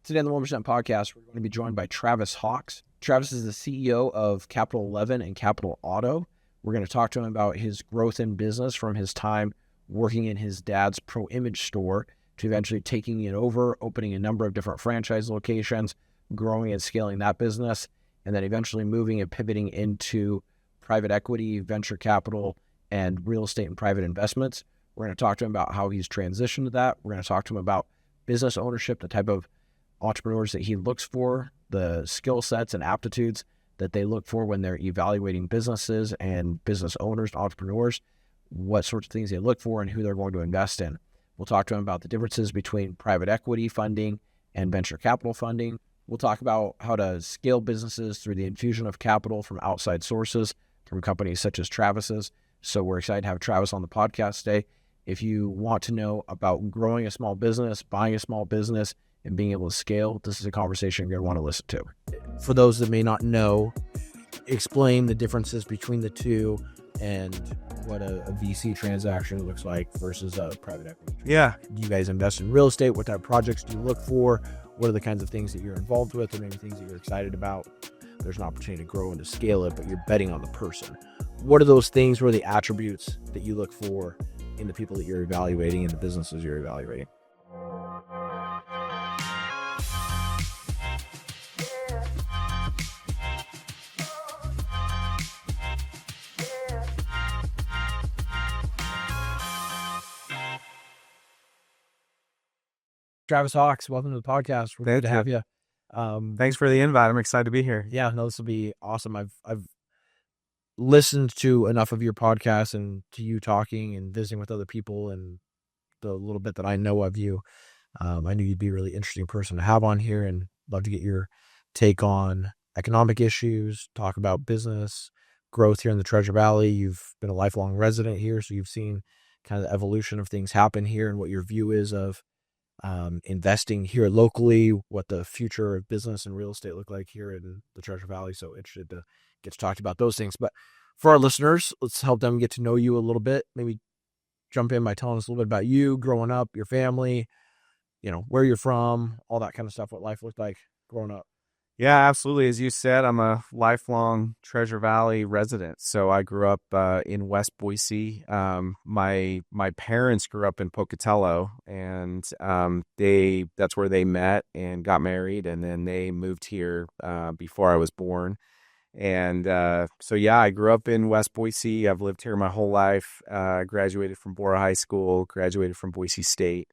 Today on the 1% podcast, we're going to be joined by Travis Hawks. Travis is the CEO of Capital 11 and Capital Auto. We're going to talk to him about his growth in business from his time working in his dad's Pro Image store to eventually taking it over, opening a number of different franchise locations, growing and scaling that business, and then eventually moving and pivoting into private equity, venture capital, and real estate and private investments. We're going to talk to him about how he's transitioned to that. We're going to talk to him about business ownership, the type of entrepreneurs that he looks for, the skill sets and aptitudes that they look for when they're evaluating businesses and business owners, entrepreneurs, what sorts of things they look for and who they're going to invest in. We'll talk to him about the differences between private equity funding and venture capital funding. We'll talk about how to scale businesses through the infusion of capital from outside sources, from companies such as Travis's. So we're excited to have Travis on the podcast today. If you want to know about growing a small business, buying a small business, and being able to scale, this is a conversation you're going to want to listen to. For those that may not know, explain the differences between the two and what a VC transaction looks like versus a private equity. Yeah. Do you guys invest in real estate? What type of projects do you look for? What are the kinds of things that you're involved with, or maybe things that you're excited about? There's an opportunity to grow and to scale it, but you're betting on the person. What are those things? What are the attributes that you look for in the people that you're evaluating and the businesses you're evaluating? Travis Hawks, welcome to the podcast. We're glad to have you. Thanks for the invite. I'm excited to be here. Yeah, no, this will be awesome. I've listened to enough of your podcast and to you talking and visiting with other people and the little bit that I know of you. I knew you'd be a really interesting person to have on here, and love to get your take on economic issues, talk about business, growth here in the Treasure Valley. You've been a lifelong resident here, so you've seen kind of the evolution of things happen here and what your view is of investing here locally, what the future of business and real estate look like here in the Treasure Valley. So interested to get to talk about those things. But for our listeners, let's help them get to know you a little bit. Maybe jump in by telling us a little bit about you, growing up, your family, where you're from, all that kind of stuff, what life looked like growing up. Yeah, absolutely. As you said, I'm a lifelong Treasure Valley resident. So I grew up in West Boise. My parents grew up in Pocatello, and that's where they met and got married, and then they moved here before I was born. And so yeah, I grew up in West Boise. I've lived here my whole life. Graduated from Bora High School, graduated from Boise State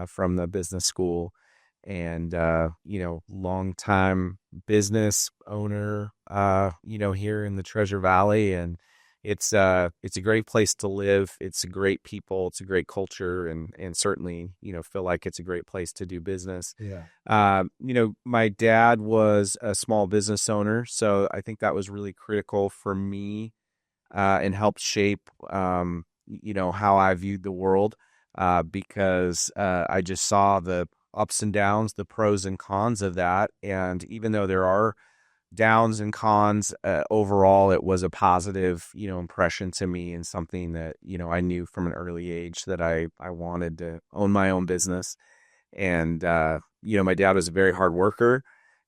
from the business school. And, long time business owner, here in the Treasure Valley. And it's a great place to live. It's a great people. It's a great culture, and certainly, feel like it's a great place to do business. Yeah. My dad was a small business owner. So I think that was really critical for me, and helped shape, how I viewed the world, because I just saw the ups and downs, the pros and cons of that. And even though there are downs and cons, overall, it was a positive, impression to me, and something that, I knew from an early age that I wanted to own my own business. And, my dad was a very hard worker,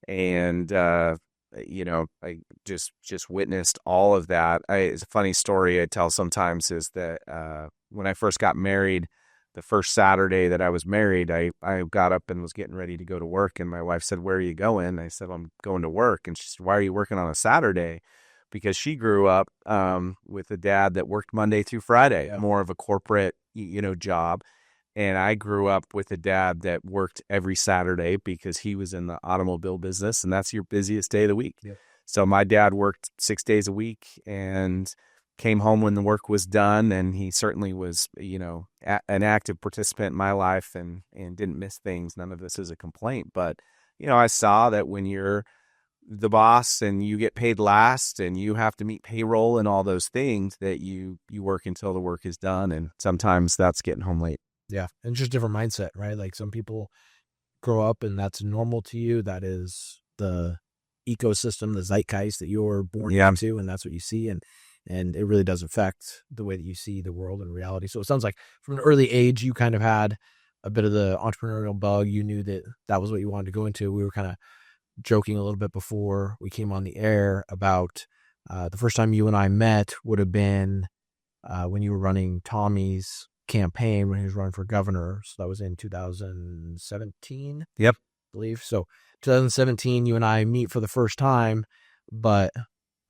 and, I just witnessed all of that. It's a funny story I tell sometimes is that, when I first got married, the first Saturday that I was married, I got up and was getting ready to go to work. And my wife said, "Where are you going?" I said, "I'm going to work." And she said, "Why are you working on a Saturday?" Because she grew up with a dad that worked Monday through Friday, more of a corporate, job. And I grew up with a dad that worked every Saturday because he was in the automobile business, and that's your busiest day of the week. Yeah. So my dad worked 6 days a week and came home when the work was done, and he certainly was, an active participant in my life and didn't miss things. None of this is a complaint, but, I saw that when you're the boss and you get paid last and you have to meet payroll and all those things, that you work until the work is done. And sometimes that's getting home late. Yeah. And just different mindset, right? Like some people grow up and that's normal to you. That is the ecosystem, the zeitgeist that you're born into, and that's what you see. And it really does affect the way that you see the world and reality. So it sounds like from an early age, you kind of had a bit of the entrepreneurial bug. You knew that that was what you wanted to go into. We were kind of joking a little bit before we came on the air about the first time you and I met would have been when you were running Tommy's campaign when he was running for governor. So that was in 2017, Yep. I believe. So 2017, you and I meet for the first time, but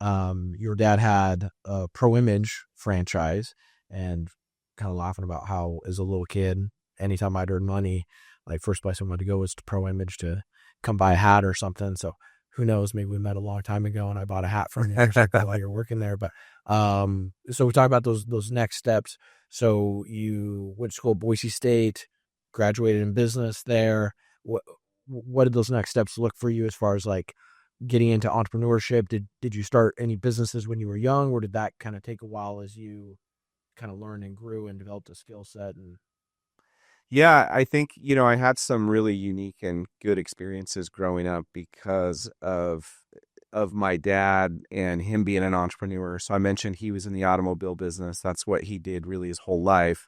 your dad had a Pro Image franchise, and kind of laughing about how, as a little kid, anytime I'd earn money, like first place I wanted to go was to Pro Image to come buy a hat or something. So who knows? Maybe we met a long time ago, and I bought a hat from you or something while you're working there. But so we talk about those next steps. So you went to school at Boise State, graduated in business there. What did those next steps look for you as far as like getting into entrepreneurship? Did you start any businesses when you were young, or did that kind of take a while as you kind of learned and grew and developed a skill set? And Yeah, I think, I had some really unique and good experiences growing up because of my dad and him being an entrepreneur. So I mentioned he was in the automobile business. That's what he did really his whole life.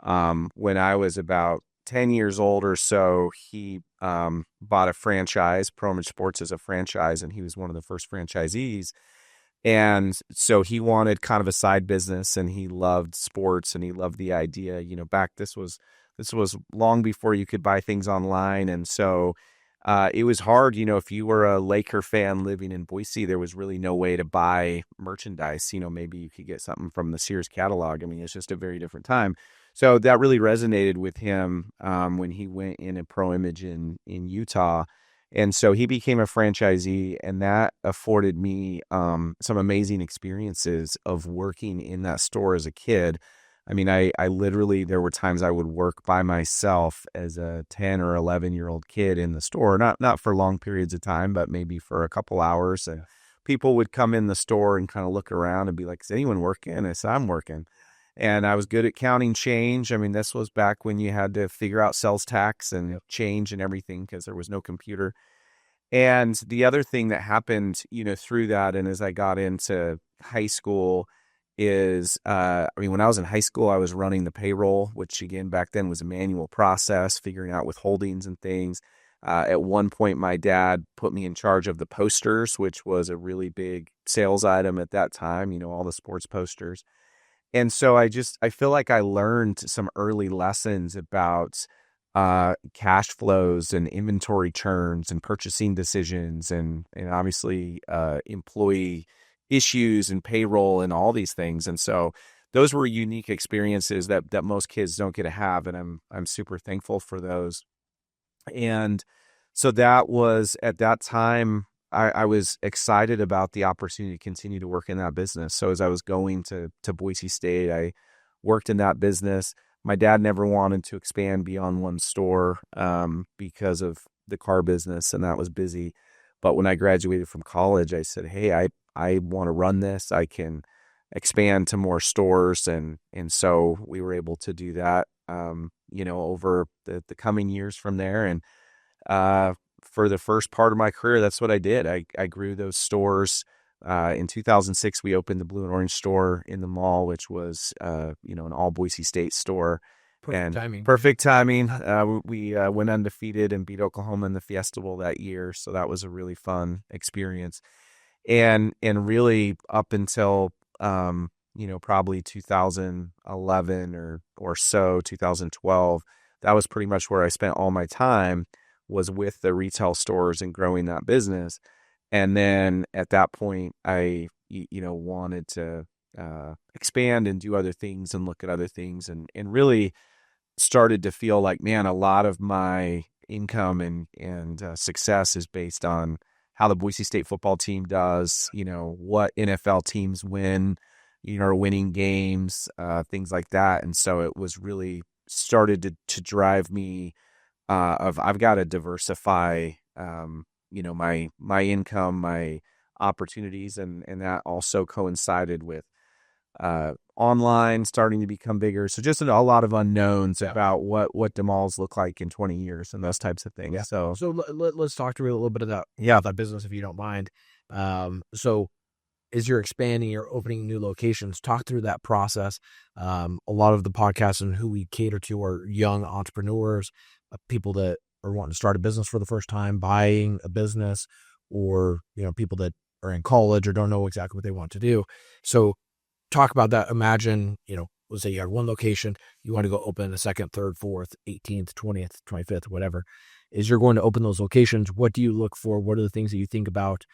When I was about 10 years old or so, he bought a franchise. Pro Image Sports is a franchise, and he was one of the first franchisees. And so he wanted kind of a side business, and he loved sports, and he loved the idea, this was long before you could buy things online. And so it was hard, if you were a Laker fan living in Boise, there was really no way to buy merchandise. Maybe you could get something from the Sears catalog. I mean, it's just a very different time. So that really resonated with him when he went in a Pro Image in Utah. And so he became a franchisee, and that afforded me some amazing experiences of working in that store as a kid. I mean, I literally, there were times I would work by myself as a 10 or 11-year-old kid in the store, not for long periods of time, but maybe for a couple hours. And people would come in the store and kind of look around and be like, is anyone working? I said, I'm working. And I was good at counting change. I mean, this was back when you had to figure out sales tax and change and everything because there was no computer. And the other thing that happened, through that, and as I got into high school, is when I was in high school, I was running the payroll, which again back then was a manual process, figuring out withholdings and things. At one point, my dad put me in charge of the posters, which was a really big sales item at that time. All the sports posters. And so I feel like I learned some early lessons about cash flows and inventory turns and purchasing decisions and obviously employee issues and payroll and all these things. And so those were unique experiences that most kids don't get to have. And I'm super thankful for those. And so that was at that time, I was excited about the opportunity to continue to work in that business. So as I was going to Boise State, I worked in that business. My dad never wanted to expand beyond one store because of the car business, and that was busy. But when I graduated from college, I said, hey, I want to run this. I can expand to more stores. And so we were able to do that, over the coming years from there. And for the first part of my career, that's what I did. I grew those stores. In 2006, we opened the Blue and Orange store in the mall, which was, an all Boise State store. Perfect timing. We went undefeated and beat Oklahoma in the Fiesta Bowl that year. So that was a really fun experience. And really up until, probably 2011 or so, 2012, that was pretty much where I spent all my time, was with the retail stores and growing that business. And then at that point, I, wanted to expand and do other things and look at other things, and really started to feel like, man, a lot of my income and success is based on how the Boise State football team does, what NFL teams win, are winning games, things like that. And so it was really started to drive me I've got to diversify, my income, my opportunities, and that also coincided with online starting to become bigger. So just a lot of unknowns about what the malls look like in 20 years and those types of things. Yeah. So let's talk to you a little bit about that business, if you don't mind. So as you're expanding or opening new locations, talk through that process. A lot of the podcasts and who we cater to are young entrepreneurs, people that are wanting to start a business for the first time, buying a business, or, people that are in college or don't know exactly what they want to do. So talk about that. Imagine, let's say you have one location, you want to go open a second, third, fourth, 18th, 20th, 25th, whatever. As you're going to open those locations, what do you look for? What are the things that you think about?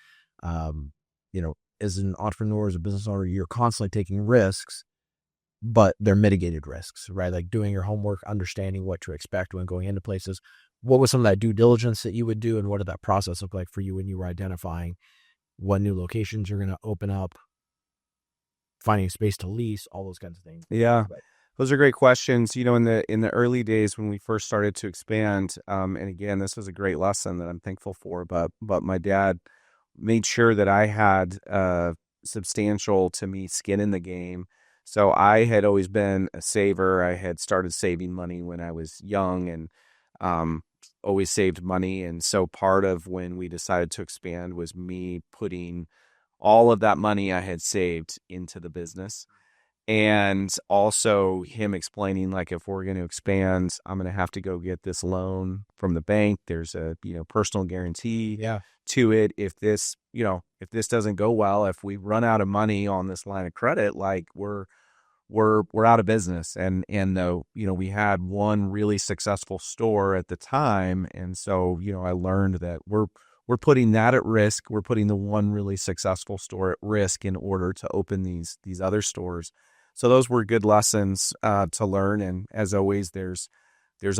As an entrepreneur, as a business owner, you're constantly taking risks, but they're mitigated risks, right? Like doing your homework, understanding what to expect when going into places. What was some of that due diligence that you would do, and what did that process look like for you when you were identifying what new locations you're going to open up, finding space to lease, all those kinds of things? Yeah. Right. Those are great questions. In the early days when we first started to expand, and again, this was a great lesson that I'm thankful for. But my dad made sure that I had substantial, to me, skin in the game. So I had always been a saver. I had started saving money when I was young, and always saved money. And so part of when we decided to expand was me putting all of that money I had saved into the business. And also him explaining, like, if we're going to expand, I'm going to have to go get this loan from the bank. There's a, personal guarantee to it. If this doesn't go well, if we run out of money on this line of credit, like we're out of business. And though, we had one really successful store at the time. And so, I learned that we're putting that at risk. We're putting the one really successful store at risk in order to open these other stores. So those were good lessons to learn. And as always, there's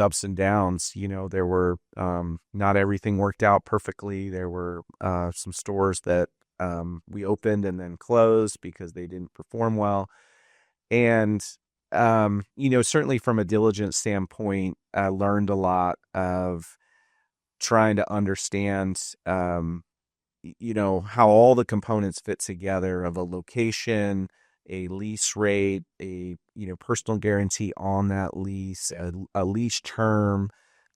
ups and downs. There were not everything worked out perfectly. There were some stores that we opened and then closed because they didn't perform well. And certainly from a diligence standpoint, I learned a lot of trying to understand how all the components fit together of a location, a lease rate, a personal guarantee on that lease, a lease term,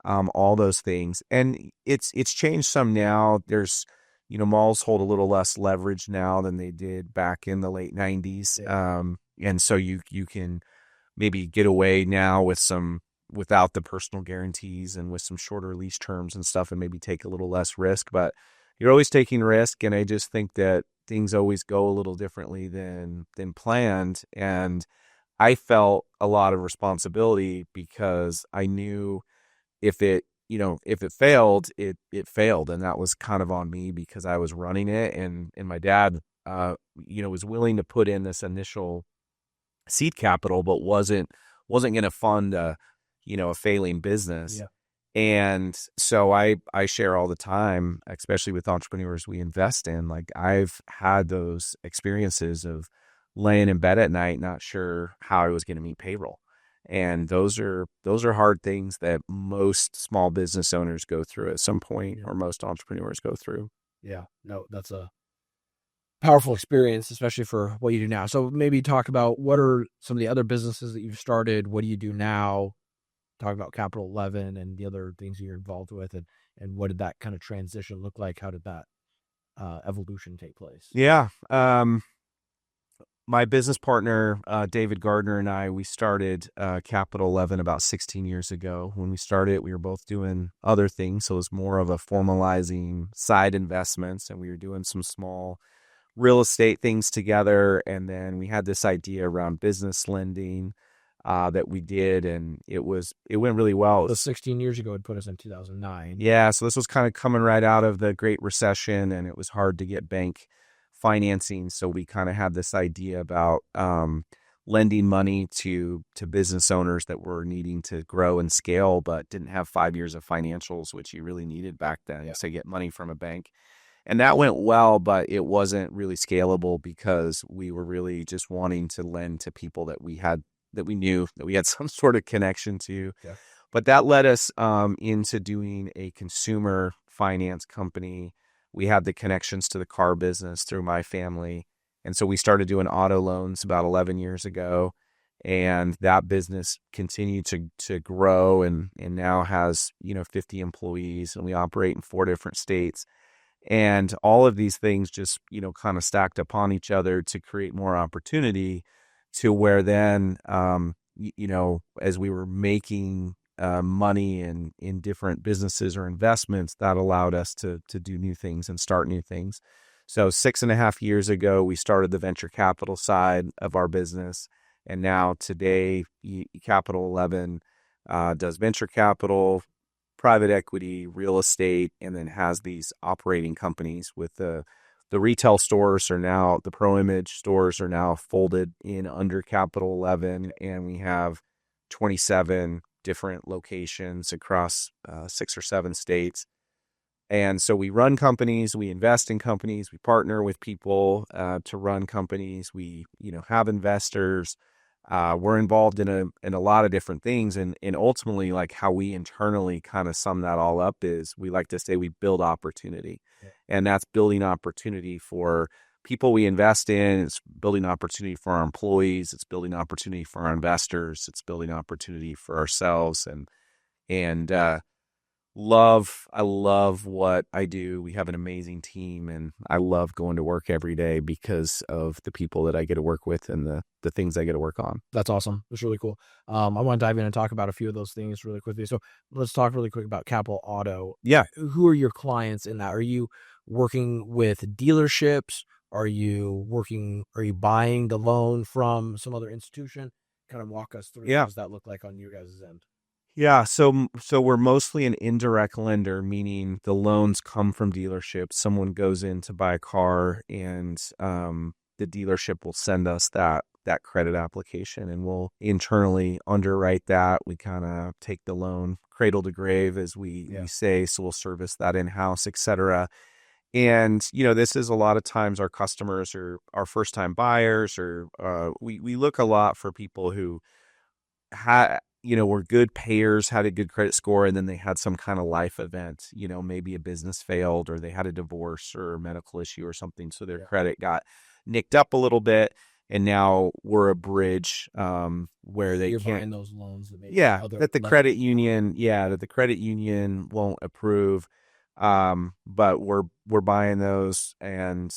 all those things. And it's changed some now. There's malls hold a little less leverage now than they did back in the late 90s. And so you can maybe get away now without the personal guarantees and with some shorter lease terms and stuff, and maybe take a little less risk. But you're always taking risk, and I just think that things always go a little differently than planned. And I felt a lot of responsibility because I knew if it failed, it failed. And that was kind of on me because I was running it. And my dad, was willing to put in this initial seed capital, but wasn't going to fund a failing business. Yeah. And so I share all the time, especially with entrepreneurs we invest in. Like, I've had those experiences of laying in bed at night, not sure how I was going to meet payroll. And those are hard things that most small business owners go through at some point, or most entrepreneurs go through. Yeah. No, that's a powerful experience, especially for what you do now. So maybe talk about what are some of the other businesses that you've started. What do you do now? Talk about Capital 11 and the other things that you're involved with, and what did that kind of transition look like? How did that evolution take place? Yeah. My business partner, David Gardner, and I, we started Capital 11 about 16 years ago. When we started, we were both doing other things. So it was more of a formalizing side investments, and we were doing some small real estate things together. And then we had this idea around business lending that we did, and it went really well. So 16 years ago, it put us in 2009. Yeah, so this was kind of coming right out of the Great Recession, and it was hard to get bank financing. So we kind of had this idea about lending money to business owners that were needing to grow and scale, but didn't have 5 years of financials, which you really needed back then to get money from a bank. And that went well, but it wasn't really scalable because we were really just wanting to lend to people that we knew, that we had some sort of connection to. Yeah. But that led us into doing a consumer finance company. We had the connections to the car business through my family. And so we started doing auto loans about 11 years ago. And that business continued to grow and now has, 50 employees, and we operate in 4 different states. And all of these things just, kind of stacked upon each other to create more opportunity to where then, as we were making money in different businesses or investments, that allowed us to do new things and start new things. So 6.5 years ago, we started the venture capital side of our business. And now today, Capital 11 does venture capital, private equity, real estate, and then has these operating companies with the retail stores are now, the Pro Image stores are now folded in under Capital 11, and we have 27 different locations across 6 or 7 states. And so we run companies, we invest in companies, we partner with people to run companies. We, have investors. We're involved in a lot of different things, and ultimately, like how we internally kind of sum that all up is we like to say we build opportunity, and that's building opportunity for people we invest in. It's building opportunity for our employees. It's building opportunity for our investors. It's building opportunity for ourselves, and I love what I do. We have an amazing team, and I love going to work every day because of the people that I get to work with and the things I get to work on. That's awesome. That's really cool. I want to dive in and talk about a few of those things really quickly. So let's talk really quick about Capital Auto. Yeah. Who are your clients in that? Are you working with dealerships? Are you buying the loan from some other institution? Kind of walk us through. Yeah. What does that look like on your guys' end? Yeah, so we're mostly an indirect lender, meaning the loans come from dealerships. Someone goes in to buy a car, and the dealership will send us that credit application, and we'll internally underwrite that. We kind of take the loan cradle to grave, as we say, so we'll service that in-house, et cetera. And this is a lot of times our customers are our first-time buyers, or we look a lot for people who were good payers, had a good credit score, and then they had some kind of life event, maybe a business failed, or they had a divorce or a medical issue or something. So their credit got nicked up a little bit. And now we're a bridge where they You're can't buying those loans that that the credit union won't approve. But we're buying those and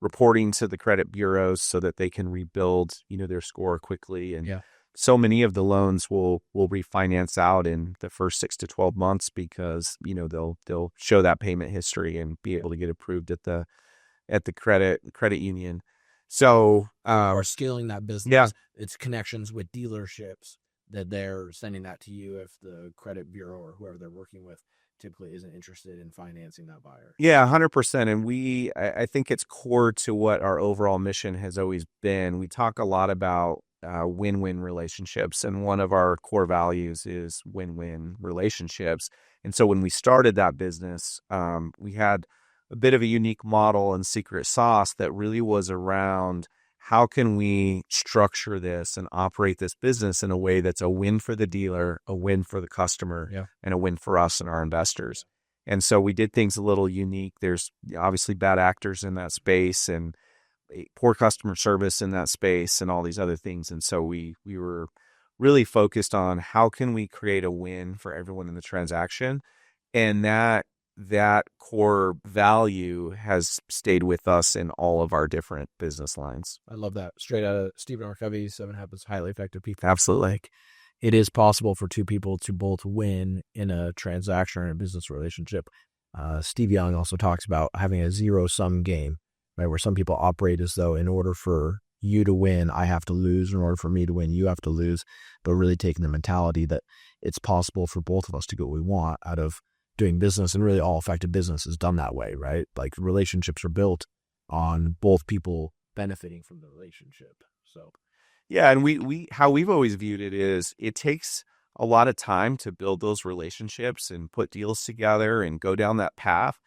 reporting to the credit bureaus so that they can rebuild, their score quickly. And so many of the loans will refinance out in the first 6 to 12 months because, they'll show that payment history and be able to get approved at the credit union. So, or scaling that business, it's connections with dealerships that they're sending that to you if the credit bureau or whoever they're working with typically isn't interested in financing that buyer. Yeah, 100%. And I think it's core to what our overall mission has always been. We talk a lot about win-win relationships, and one of our core values is win-win relationships. And so when we started that business, we had a bit of a unique model and secret sauce that really was around how can we structure this and operate this business in a way that's a win for the dealer, a win for the customer, and a win for us and our investors. And so we did things a little unique. There's obviously bad actors in that space and poor customer service in that space and all these other things. And so we were really focused on how can we create a win for everyone in the transaction. And that core value has stayed with us in all of our different business lines. I love that. Straight out of Stephen R. Covey's 7 Habits of Highly Effective People. Absolutely. Like, it is possible for two people to both win in a transaction or a business relationship. Steve Young also talks about having a zero-sum game, right? Where some people operate as though in order for you to win, I have to lose. In order for me to win, you have to lose. But really taking the mentality that it's possible for both of us to get what we want out of doing business, and really all effective business is done that way, right? Like, relationships are built on both people benefiting from the relationship. So, yeah, and we how we've always viewed it is it takes a lot of time to build those relationships and put deals together and go down that path.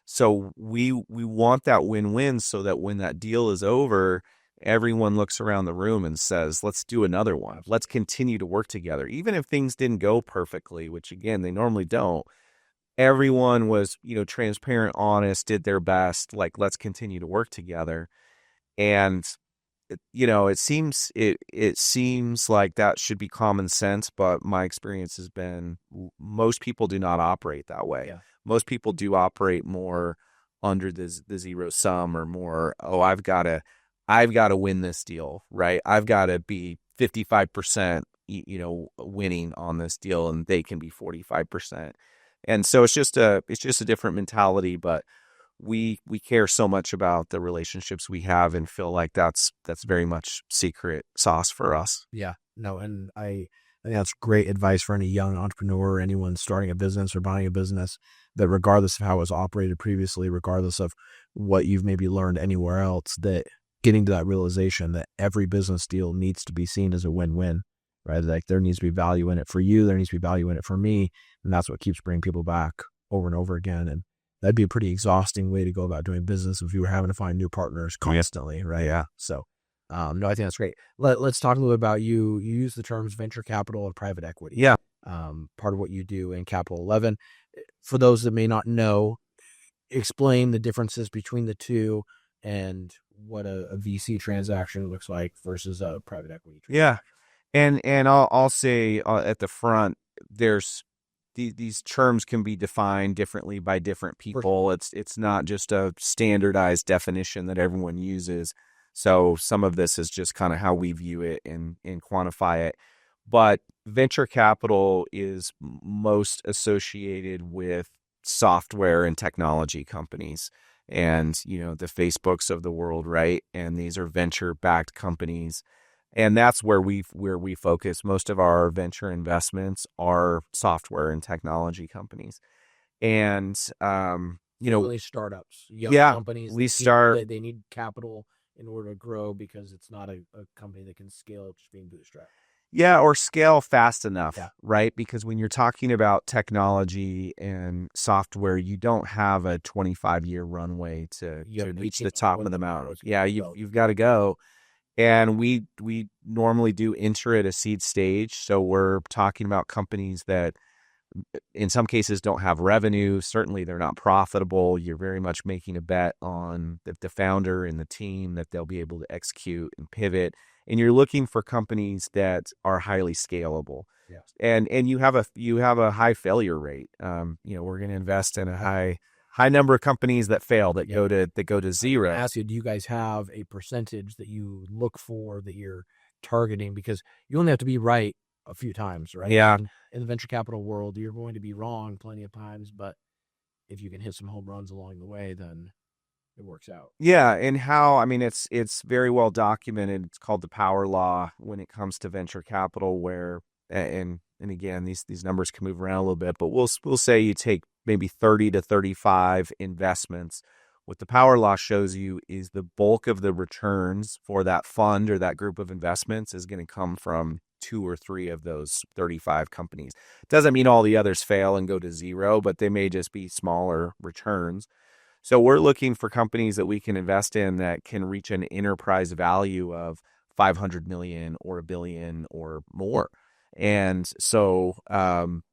So we want that win-win so that when that deal is over, everyone looks around the room and says, let's do another one. Let's continue to work together. Even if things didn't go perfectly, which again, they normally don't. Everyone was, transparent, honest, did their best. Like, let's continue to work together. And, it seems like that should be common sense, but my experience has been most people do not operate that way. Yeah. Most people do operate more under the zero sum, or more, oh, I've got to win this deal, right? I've got to be 55%, winning on this deal, and they can be 45%. And so it's just a different mentality, but we care so much about the relationships we have and feel like that's very much secret sauce for us. Yeah, no, and I think that's great advice for any young entrepreneur or anyone starting a business or buying a business, that regardless of how it was operated previously, regardless of what you've maybe learned anywhere else, that getting to that realization that every business deal needs to be seen as a win-win, right? Like there needs to be value in it for you, there needs to be value in it for me, and that's what keeps bringing people back over and over again. And that'd be a pretty exhausting way to go about doing business if you were having to find new partners constantly, right? Yeah. So, no, I think that's great. Let's talk a little bit about you. You use the terms venture capital and private equity. Yeah. Part of what you do in Capital 11. For those that may not know, explain the differences between the two and what a VC transaction looks like versus a private equity transaction. Yeah. And I'll say at the front, there's these terms can be defined differently by different people. It's not just a standardized definition that everyone uses. So some of this is just kind of how we view it and quantify it. But venture capital is most associated with software and technology companies, and the Facebooks of the world, right? And these are venture backed companies, and that's where we focus. Most of our venture investments are software and technology companies. And Really startups, young yeah, companies. They need capital in order to grow because it's not a company that can scale just being bootstrapped. Yeah, or scale fast enough, Yeah. right? Because when you're talking about technology and software, you don't have a 25-year runway to reach the top of the mountain. Yeah, you've got to go. And we normally do enter at a seed stage. So we're talking about companies that in some cases don't have revenue. Certainly they're not profitable. You're very much making a bet on the founder and the team that they'll be able to execute and pivot. And you're looking for companies that are highly scalable. Yeah. And you have a high failure rate. We're going to invest in a high number of companies that fail, that go to zero. I ask you, do you guys have a percentage that you look for, that you're targeting? Because you only have to be right a few times, right? Yeah. In the venture capital world, you're going to be wrong plenty of times, but if you can hit some home runs along the way, then it works out. Yeah, and it's very well documented. It's called the power law when it comes to venture capital, where and again, these numbers can move around a little bit, but we'll say you take maybe 30 to 35 investments. What the power law shows you is the bulk of the returns for that fund or that group of investments is going to come from 2 or 3 of those 35 companies. Doesn't mean all the others fail and go to zero, but they may just be smaller returns. So we're looking for companies that we can invest in that can reach an enterprise value of 500 million or $1 billion or more. And so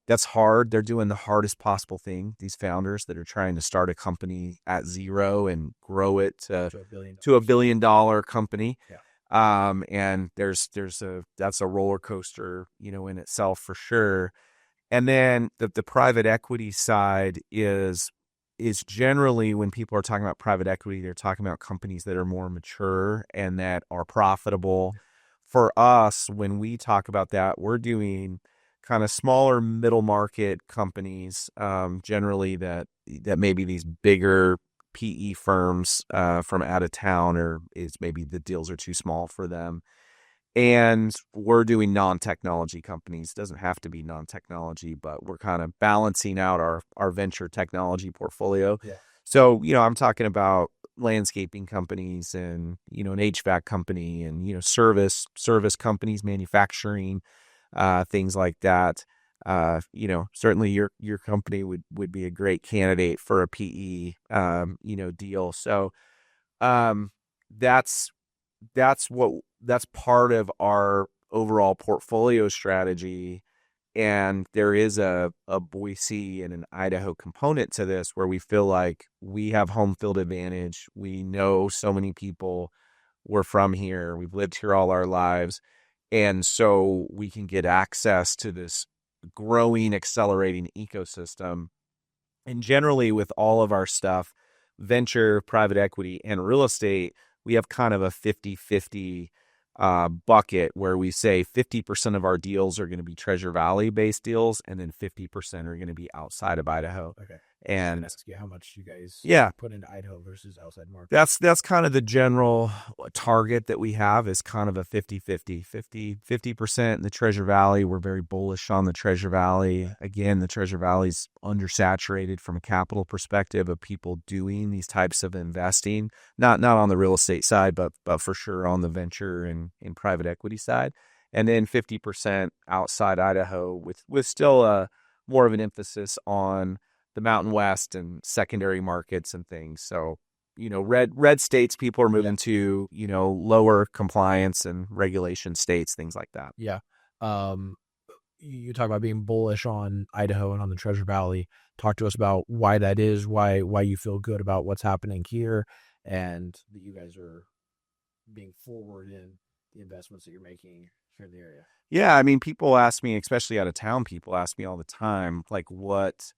that's hard. They're doing the hardest possible thing, these founders that are trying to start a company at zero and grow it to $1 billion company. Yeah. And that's a roller coaster, in itself for sure. And then the private equity side is generally, when people are talking about private equity, they're talking about companies that are more mature and that are profitable. For us, when we talk about that, we're doing kind of smaller middle market companies, generally that maybe these bigger PE firms from out of town, or is maybe the deals are too small for them. And we're doing non-technology companies. Doesn't have to be non-technology, but we're kind of balancing out our venture technology portfolio. Yeah. So, I'm talking about landscaping companies and, an HVAC company and, service companies, manufacturing, things like that. Certainly your company would be a great candidate for a PE, deal. So, that's part of our overall portfolio strategy. And there is a Boise and an Idaho component to this, where we feel like we have home field advantage. We know so many people. We're from here. We've lived here all our lives. And so we can get access to this growing, accelerating ecosystem And generally, with all of our stuff, venture, private equity, and real estate, we have kind of a 50-50 bucket where we say 50% of our deals are going to be Treasure Valley based deals, and then 50% are going to be outside of Idaho. Okay. And Ask you how much you guys yeah, put into Idaho versus outside market. that's kind of the general target that we have, is kind of a 50-50. 50% in the Treasure Valley. We're very bullish on the Treasure Valley. Again, the Treasure Valley's undersaturated from a capital perspective of people doing these types of investing. Not on the real estate side, but for sure on the venture and in private equity side. And then 50% outside Idaho, with still a more of an emphasis on the Mountain West and secondary markets and things. So, red states, people are moving to, lower compliance and regulation states, things like that. Yeah. You talk about being bullish on Idaho and on the Treasure Valley. Talk to us about why that is, why you feel good about what's happening here, and that you guys are being forward in the investments that you're making here in the area. Yeah, I mean, people ask me, especially out of town, people ask me all the time, like, what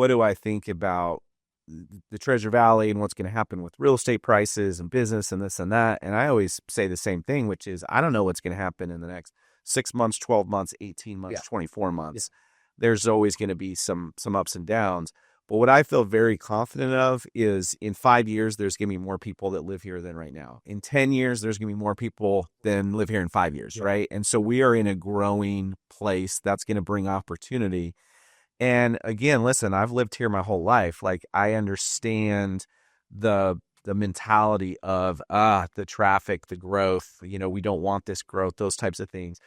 do I think about the Treasure Valley and what's going to happen with real estate prices and business and this and that? And I always say the same thing, which is, I don't know what's going to happen in the next 6 months, 12 months, 18 months, 24 months. There's always going to be some ups and downs. But what I feel very confident of is, in 5 years, there's going to be more people that live here than right now. In 10 years, there's going to be more people than live here in 5 years, right? And so we are in a growing place that's going to bring opportunity. And again, listen, I've lived here my whole life. Like, I understand the mentality of the traffic, the growth, we don't want this growth, those types of things.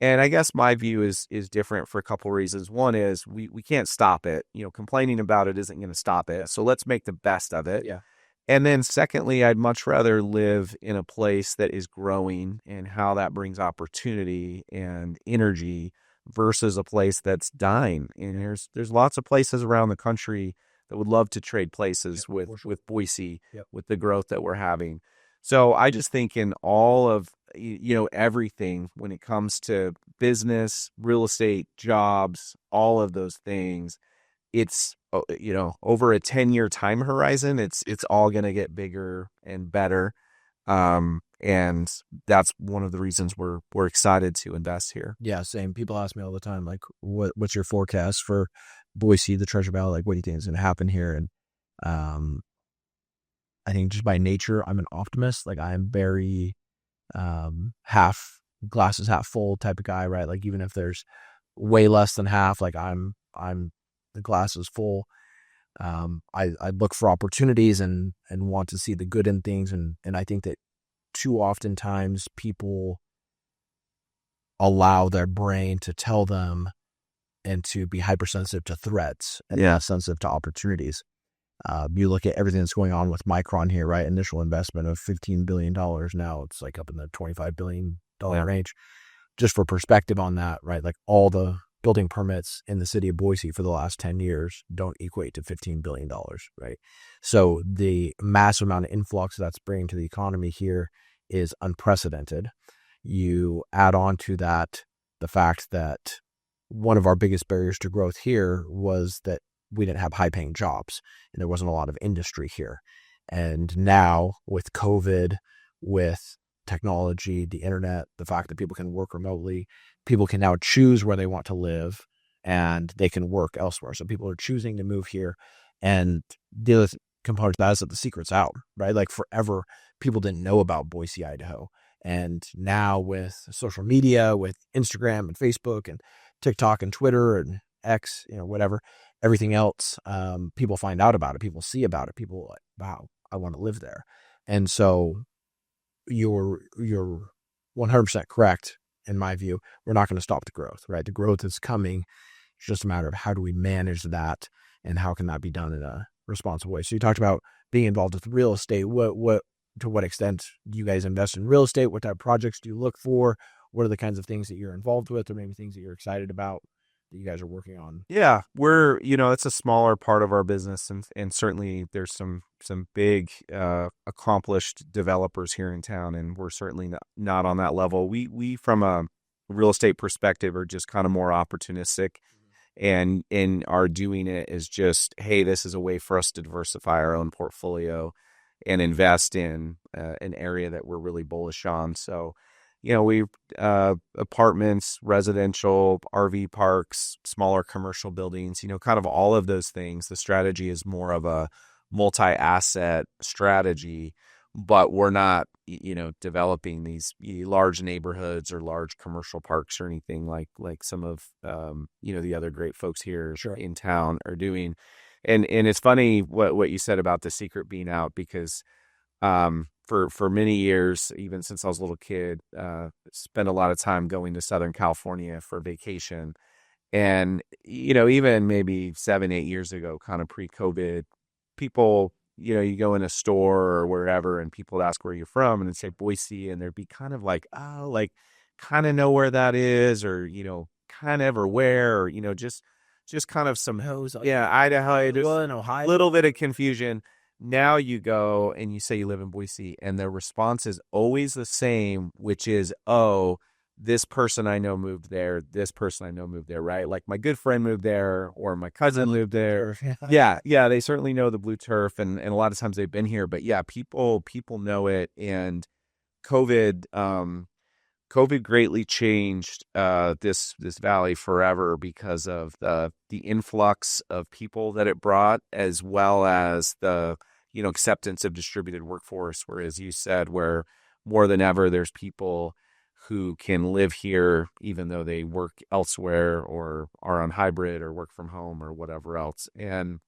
And I guess my view is different for a couple of reasons. One is we can't stop it. Complaining about it isn't going to stop it. So let's make the best of it. Yeah. And then secondly, I'd much rather live in a place that is growing and how that brings opportunity and energy versus a place that's dying. And there's lots of places around the country that would love to trade places with Boise, with the growth that we're having. So I just think in all of, everything when it comes to business, real estate, jobs, all of those things, it's, over a 10-year time horizon, it's all going to get bigger and better. And that's one of the reasons we're excited to invest here. Yeah, same. People ask me all the time, like, what's your forecast for Boise, the Treasure Valley? Like, what do you think is going to happen here? And I think just by nature, I'm an optimist. Like, I'm very half glasses half full type of guy, right? Like, even if there's way less than half, like I'm the glass is full. I look for opportunities and want to see the good in things, and I think that too often times people allow their brain to tell them and to be hypersensitive to threats and not sensitive to opportunities. You look at everything that's going on with Micron here, right? Initial investment of $15 billion. Now it's like up in the $25 billion range. Just for perspective on that, right? Like, all the building permits in the city of Boise for the last 10 years don't equate to $15 billion, right? So the massive amount of influx that's bringing to the economy here is unprecedented. You add on to that the fact that one of our biggest barriers to growth here was that we didn't have high-paying jobs, and there wasn't a lot of industry here. And now with COVID, with technology, the internet, the fact that people can work remotely, people can now choose where they want to live, and they can work elsewhere. So people are choosing to move here. And the other component to that is that the secret's out, right? Like, forever, people didn't know about Boise, Idaho. And now with social media, with Instagram and Facebook and TikTok and Twitter and X, whatever, everything else, people find out about it. People see about it. People are like, wow, I want to live there. And so you're 100% correct in my view. We're not going to stop the growth, right? The growth is coming. It's just a matter of how do we manage that and how can that be done in a responsible way. So you talked about being involved with real estate. To what extent do you guys invest in real estate? What type of projects do you look for? What are the kinds of things that you're involved with, or maybe things that you're excited about that you guys are working on? Yeah, we're, it's a smaller part of our business, and certainly there's some big accomplished developers here in town, and we're certainly not on that level. We from a real estate perspective are just kind of more opportunistic and are doing it as just, hey, this is a way for us to diversify our own portfolio and invest in an area that we're really bullish on. So, we apartments, residential, RV parks, smaller commercial buildings, kind of all of those things. The strategy is more of a multi-asset strategy, but we're not, developing these large neighborhoods or large commercial parks or anything like some of the other great folks here Sure. in town are doing. And it's funny what you said about the secret being out, because for many years, even since I was a little kid, spent a lot of time going to Southern California for vacation. And, even maybe 7, 8 years ago, kind of pre-COVID, people, you go in a store or wherever and people would ask where you're from and they'd say Boise, and they'd be kind of like, oh, like kind of know where that is, or, kind of or where, or, just kind of some, yeah, Idaho, just Well, in Ohio. little bit of confusion. Now you go and you say you live in Boise, and their response is always the same, which is, oh, this person I know moved there. This person I know moved there, right? Like my good friend moved there, or my cousin lived there. Yeah, they certainly know the blue turf, and a lot of times they've been here. But yeah, people know it, and COVID, COVID greatly changed this valley forever because of the influx of people that it brought, as well as the acceptance of distributed workforce. Where, as you said, where more than ever there's people who can live here even though they work elsewhere or are on hybrid or work from home or whatever else. And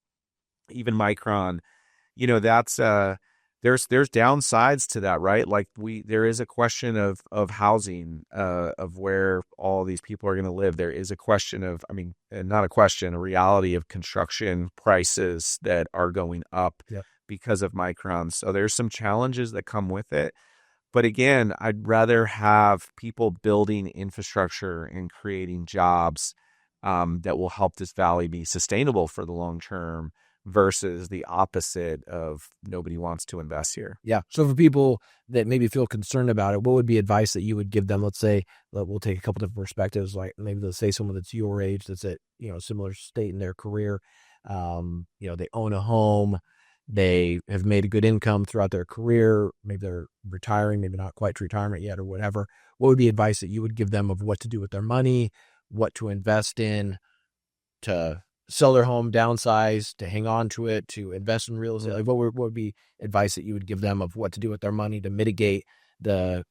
even Micron, that's there's downsides to that, right? Like there is a question of housing, of where all these people are going to live. There is a question of, I mean, not a question, a reality of construction prices that are going up because of Micron. So there's some challenges that come with it. But again, I'd rather have people building infrastructure and creating jobs that will help this valley be sustainable for the long term, versus the opposite of nobody wants to invest here. Yeah. So for people that maybe feel concerned about it, what would be advice that you would give them? Let's say we'll take a couple different perspectives. Like maybe let's say someone that's your age, that's at similar state in their career. They own a home, they have made a good income throughout their career. Maybe they're retiring, maybe not quite to retirement yet, or whatever. What would be advice that you would give them of what to do with their money, what to invest in, to sell their home, downsize, to hang on to it, to invest in real estate? Like what would be advice that you would give them of what to do with their money to mitigate the,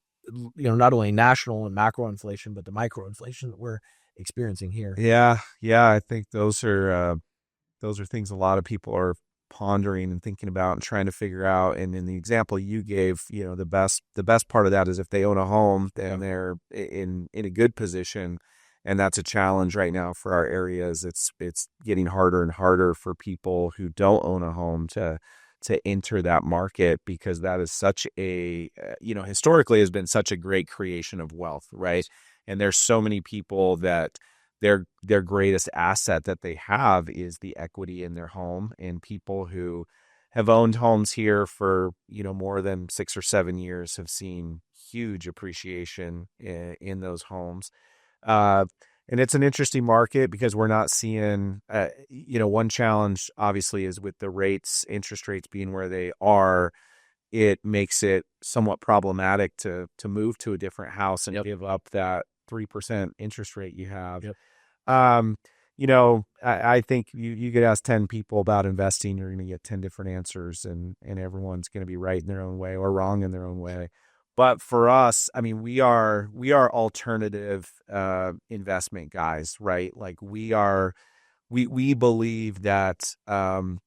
not only national and macro inflation, but the micro inflation that we're experiencing here? Yeah. I think those are things a lot of people are pondering and thinking about and trying to figure out. And in the example you gave, the best part of that is if they own a home, then they're in a good position. And that's a challenge right now for our areas. It's getting harder and harder for people who don't own a home to enter that market, because that is such a, historically has been such a great creation of wealth, right? And there's so many people that their greatest asset that they have is the equity in their home, and people who have owned homes here for, more than 6 or 7 years have seen huge appreciation in those homes. And it's an interesting market because we're not seeing, one challenge obviously is with the interest rates being where they are, it makes it somewhat problematic to move to a different house and give up that 3% interest rate you have. I think you could ask 10 people about investing, you're going to get 10 different answers, and everyone's going to be right in their own way or wrong in their own way. But for us, I mean, we are alternative investment guys, right? Like we believe that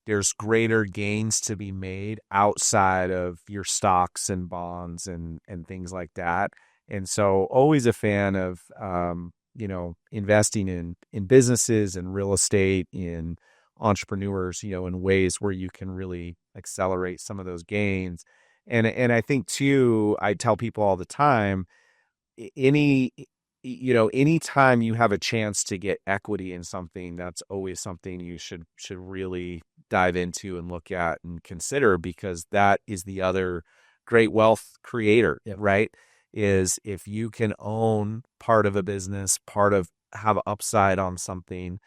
there's greater gains to be made outside of your stocks and bonds and things like that. And so always a fan of investing in businesses and real estate, in entrepreneurs, in ways where you can really accelerate some of those gains. And I think too, I tell people all the time, anytime you have a chance to get equity in something, that's always something you should really dive into and look at and consider, because that is the other great wealth creator, right? Is if you can own part of a business, have upside on something,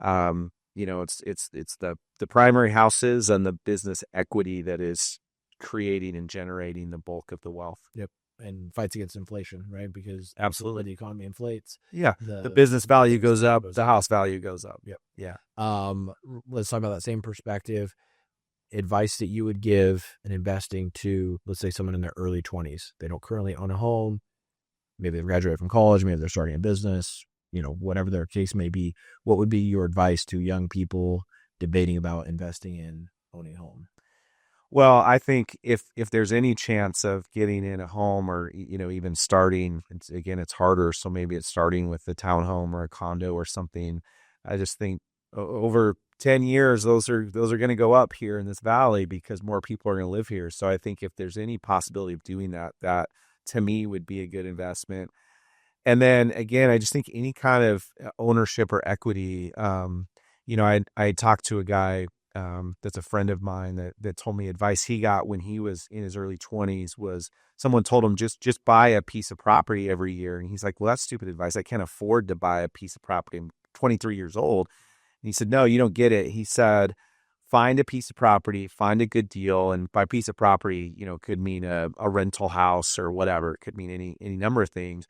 It's the primary houses and the business equity that is creating and generating the bulk of the wealth. Yep. And fights against inflation, right? Because Absolutely. when the economy inflates, Yeah. The business value goes up, goes the house value goes up. Yep. Yeah. Let's talk about that same perspective. Advice that you would give in investing to, let's say, someone in their early 20s. They don't currently own a home. Maybe they've graduated from college. Maybe they're starting a business, whatever their case may be. What would be your advice to young people debating about investing in owning a home? Well, I think if there's any chance of getting in a home or, even starting, it's harder. So maybe it's starting with a townhome or a condo or something. I just think over 10 years, those are going to go up here in this valley because more people are going to live here. So I think if there's any possibility of doing that, that to me would be a good investment. And then again, I just think any kind of ownership or equity, I talked to a guy that's a friend of mine that told me advice he got when he was in his early 20s was someone told him just buy a piece of property every year. And he's like, well, that's stupid advice. I can't afford to buy a piece of property. I'm 23 years old. And he said, no, you don't get it. He said, find a piece of property, find a good deal. And by piece of property, could mean a rental house or whatever. It could mean any number of things.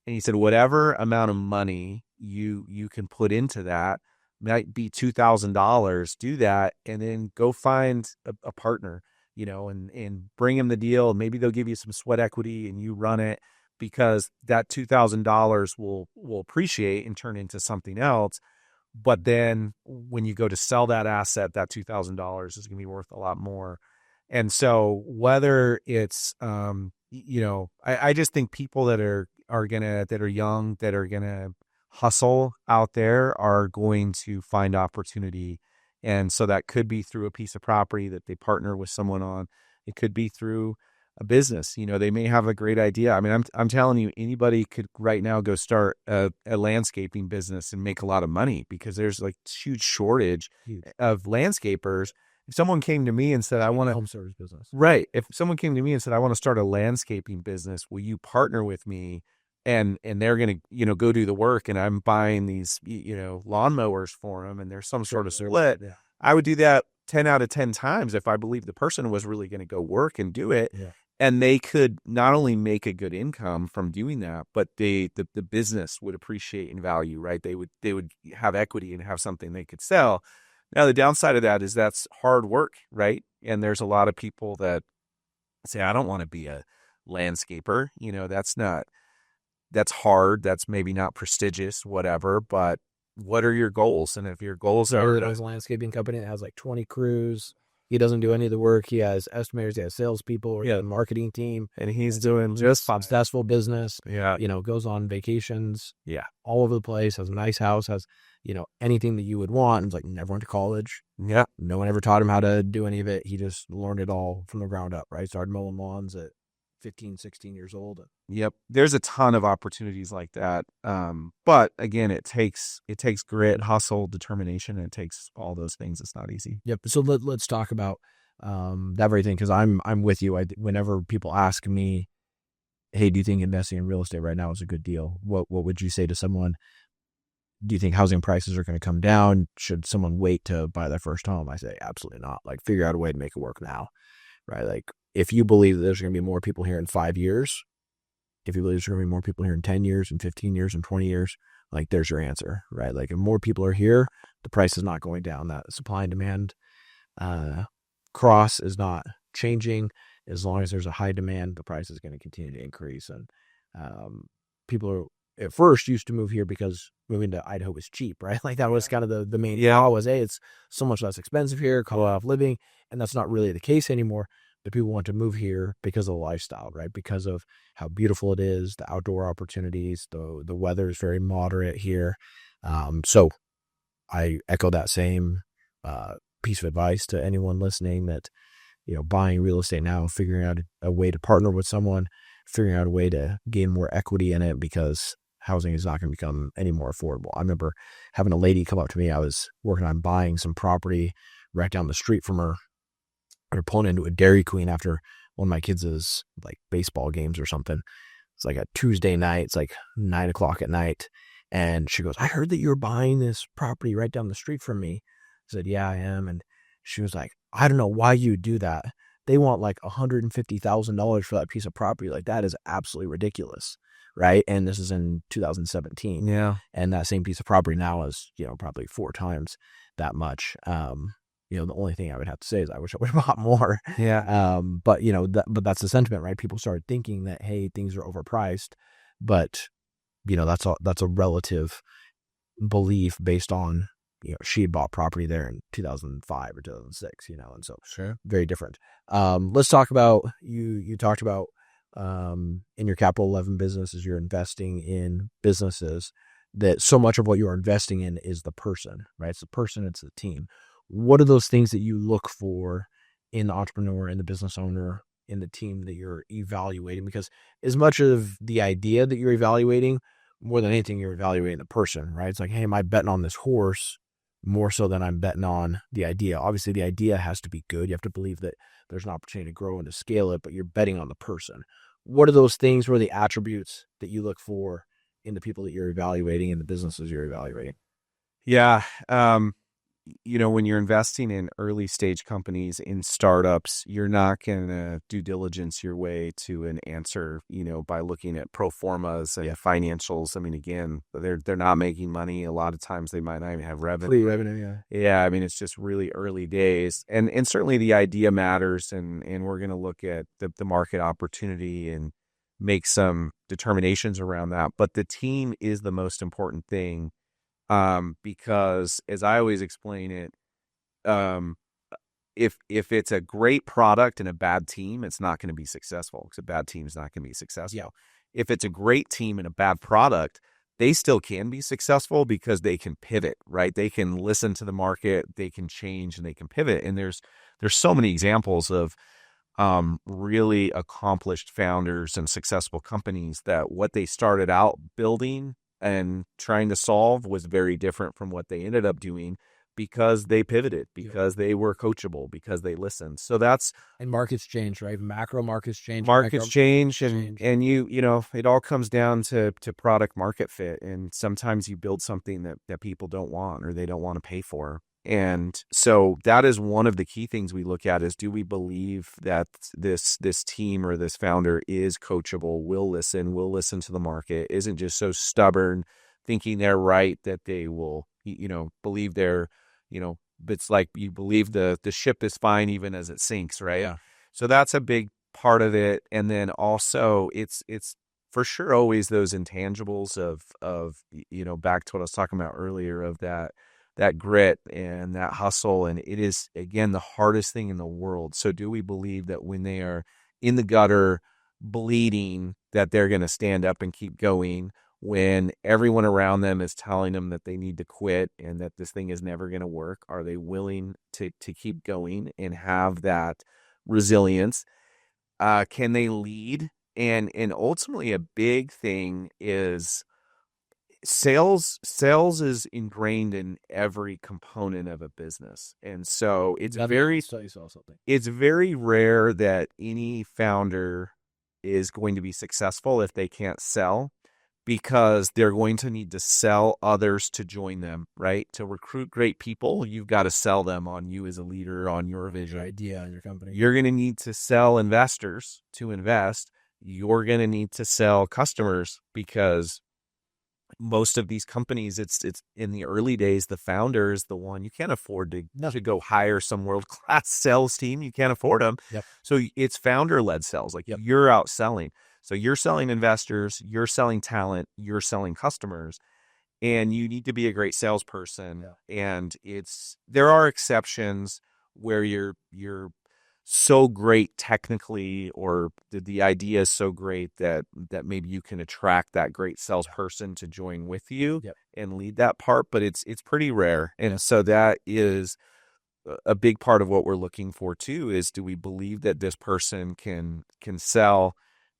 And he said, whatever amount of money you can put into that, might be $2,000, do that, and then go find a partner, and bring him the deal. Maybe they'll give you some sweat equity and you run it because that $2,000 will appreciate and turn into something else. But then when you go to sell that asset, that $2,000 is going to be worth a lot more. And so whether it's, I just think people that are young, that are gonna hustle out there are going to find opportunity. And so that could be through a piece of property that they partner with someone on. It could be through a business. They may have a great idea. I mean, I'm telling you, anybody could right now go start a landscaping business and make a lot of money because there's like huge shortage of landscapers. If someone came to me and said, I want a home service business. Right. If someone came to me and said, I want to start a landscaping business, will you partner with me? And they're going to, go do the work, and I'm buying these, lawnmowers for them, and there's some sort of split. Yeah. I would do that 10 out of 10 times if I believe the person was really going to go work and do it. Yeah. And they could not only make a good income from doing that, but the business would appreciate in value, right? They would have equity and have something they could sell. Now, the downside of that is that's hard work, right? And there's a lot of people that say, I don't want to be a landscaper. That's hard. That's maybe not prestigious, whatever, but what are your goals? And if your goals are... He owns a landscaping company that has like 20 crews. He doesn't do any of the work. He has estimators, he has salespeople, he has a marketing team. And he's doing just successful business. Yeah. Goes on vacations. Yeah. All over the place, has a nice house, has, anything that you would want. And it's like, never went to college. Yeah. No one ever taught him how to do any of it. He just learned it all from the ground up, right? Started mowing lawns at 15, 16 years old. Yep. There's a ton of opportunities like that. But again, it takes grit, hustle, determination, and it takes all those things. It's not easy. Yep. So let's talk about that very thing, because I'm with you. Whenever people ask me, hey, do you think investing in real estate right now is a good deal? What would you say to someone? Do you think housing prices are going to come down? Should someone wait to buy their first home? I say absolutely not. Like, figure out a way to make it work now, right? Like, if you believe that there's going to be more people here in 5 years, if you believe there's going to be more people here in 10 years and 15 years and 20 years, like, there's your answer, right? Like, if more people are here, the price is not going down. That supply and demand cross is not changing. As long as there's a high demand, the price is going to continue to increase. And people are at first used to move here because moving to Idaho was cheap, right? Like, that was kind of the main draw was, hey, it's so much less expensive here, quality of living. And that's not really the case anymore. But people want to move here because of the lifestyle, right? Because of how beautiful it is, the outdoor opportunities, the weather is very moderate here. So I echo that same piece of advice to anyone listening that, buying real estate now, figuring out a way to partner with someone, figuring out a way to gain more equity in it, because housing is not going to become any more affordable. I remember having a lady come up to me. I was working on buying some property right down the street from her. Or pulling into a Dairy Queen after one of my kids' like baseball games or something. It's like a Tuesday night. It's like 9:00 at night. And she goes, I heard that you're buying this property right down the street from me. I said, yeah, I am. And she was like, I don't know why you do that. They want like $150,000 for that piece of property. Like, that is absolutely ridiculous. Right. And this is in 2017. Yeah. And that same piece of property now is, probably 4 times that much. The only thing I would have to say is I wish I would have bought more. Yeah. But but that's the sentiment, right? People started thinking that, hey, things are overpriced, but that's a relative belief based on, she had bought property there in 2005 or 2006, and so Sure. very different. Let's talk about, you talked about, in your Capital 11 business, as you're investing in businesses, that so much of what you're investing in is the person, right? It's the person, it's the team. What are those things that you look for in the entrepreneur, in the business owner, in the team that you're evaluating? Because as much of the idea that you're evaluating, more than anything, you're evaluating the person, right? It's like, hey, am I betting on this horse more so than I'm betting on the idea? Obviously, the idea has to be good. You have to believe that there's an opportunity to grow and to scale it, but you're betting on the person. What are those things? What are the attributes that you look for in the people that you're evaluating, in the businesses you're evaluating? Yeah. When you're investing in early stage companies, in startups, you're not going to due diligence your way to an answer, by looking at pro formas and financials. I mean, again, they're not making money. A lot of times they might not even have revenue. Complete revenue, yeah. Yeah. I mean, it's just really early days, and certainly the idea matters. And we're going to look at the market opportunity and make some determinations around that. But the team is the most important thing. Because as I always explain it, um, if it's a great product and a bad team, it's not going to be successful, because a bad team is not going to be successful. Yeah. If it's a great team and a bad product, they still can be successful because they can pivot, right? They can listen to the market, they can change, and they can pivot. And there's so many examples of really accomplished founders and successful companies that what they started out building and trying to solve was very different from what they ended up doing, because they pivoted, because they were coachable, because they listened. So that's, And markets change, right? Macro markets change. markets change, change. and it all comes down to product market fit. And sometimes you build something that people don't want, or they don't want to pay for. And so that is one of the key things we look at, is, do we believe that this team or this founder is coachable, will listen to the market, isn't just so stubborn, thinking they're right, that they will, believe they're, it's like you believe the ship is fine even as it sinks, right? Yeah. So that's a big part of it. And then also it's for sure always those intangibles of back to what I was talking about earlier, of that grit and that hustle. And it is, again, the hardest thing in the world. So do we believe that when they are in the gutter bleeding, that they're going to stand up and keep going when everyone around them is telling them that they need to quit and that this thing is never going to work? Are they willing to keep going and have that resilience? Can they lead? And ultimately, a big thing is sales is ingrained in every component of a business. And so it's very rare that any founder is going to be successful if they can't sell, because they're going to need to sell others to join them, right? To recruit great people, you've got to sell them on you as a leader, on your vision, Your idea, on your company. You're going to need to sell investors to invest. You're going to need to sell customers, because most of these companies, it's in the early days, the founder is the one. You can't afford to go hire some world-class sales team. You can't afford them. Yep. So it's founder-led sales. Like, you're out selling. So you're selling investors, you're selling talent, you're selling customers, and you need to be a great salesperson. Yeah. And there are exceptions where you're so great technically, or the idea is so great that maybe you can attract that great salesperson to join with you and lead that part, but it's pretty rare. And so that is a big part of what we're looking for too, is, do we believe that this person can sell?